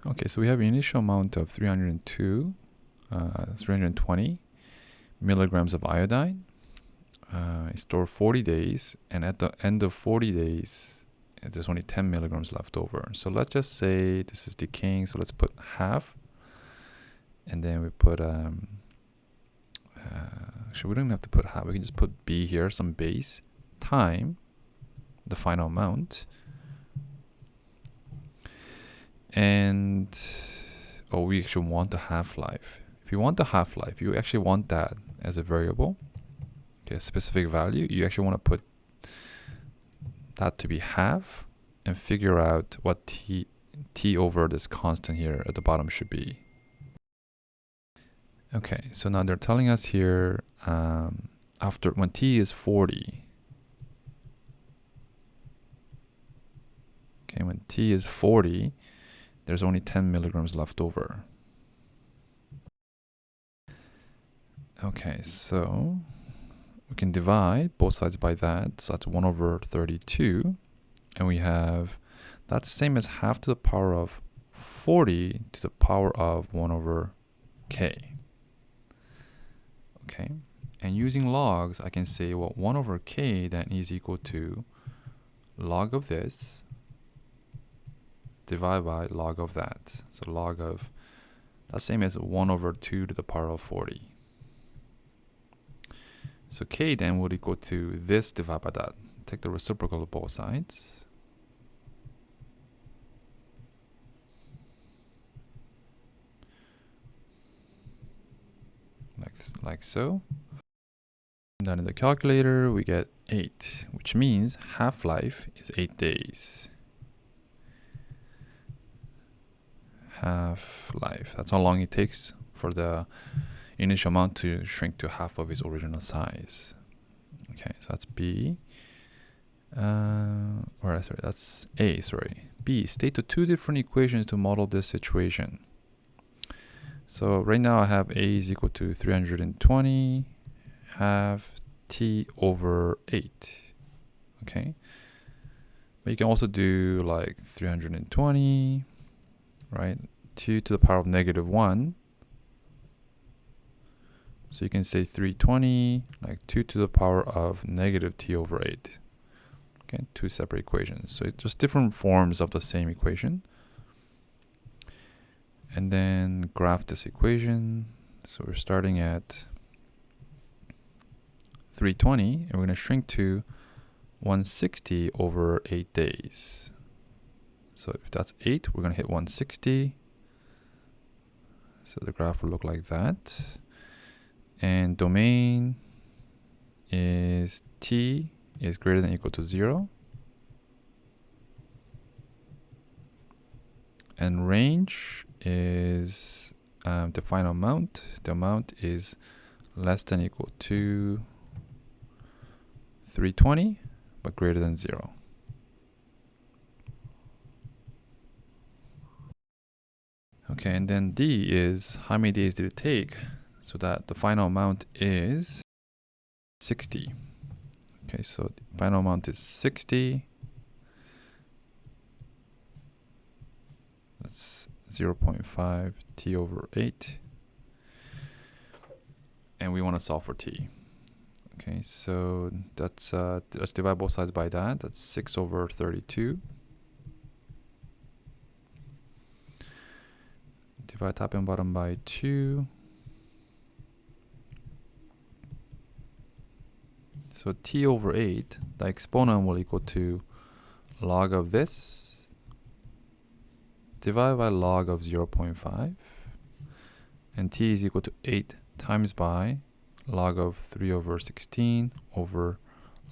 Okay, so we have an initial amount of 320 milligrams of iodine. It's stored 40 days, and at the end of 40 days, there's only 10 milligrams left over. So let's just say this is decaying, so let's put half, and then we put, actually we don't even have to put half, we can just put B here, some base, time, the final amount, and we actually want the half-life. If you want the half-life, you actually want that as a variable, okay, a specific value. You actually want to put that to be half and figure out what t over this constant here at the bottom should be. Okay, so now they're telling us here after when t is 40. Okay, when t is 40, there's only 10 milligrams left over. Okay, so we can divide both sides by that. So that's 1 over 32. And we have, that's the same as half to the power of 40 to the power of 1 over k. Okay, and using logs, I can say, well, 1 over k then is equal to log of this divided by log of that. So log of, that's same as 1 over 2 to the power of 40. So k then would equal to this divided by that. Take the reciprocal of both sides. Like so. And then in the calculator, we get 8, which means half-life is 8 days. Half-life, that's how long it takes for the initial amount to shrink to half of its original size. Okay, so that's B. That's A, B, state the two different equations to model this situation. So right now I have A is equal to 320 half t over 8. Okay, but you can also do like 320, right, 2 to the power of negative 1. So you can say 320 like 2 to the power of negative t over 8. Okay, two separate equations. So it's just different forms of the same equation. And then graph this equation. So we're starting at 320, and we're going to shrink to 160 over 8 days. So if that's 8, we're going to hit 160. So the graph will look like that. And domain is t is greater than or equal to 0. And range is the final amount. The amount is less than or equal to 320, but greater than 0. Okay, and then D is how many days did it take? So that the final amount is 60. Okay, so the final amount is 60. That's 0.5 t over 8. And we want to solve for t. Okay, so that's let's divide both sides by that. That's 6 over 32. Divide top and bottom by 2. So t over 8, the exponent will equal to log of this divided by log of 0.5. And t is equal to 8 times by log of 3 over 16 over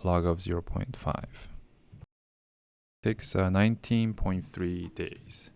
log of 0.5. Takes 19.3 days.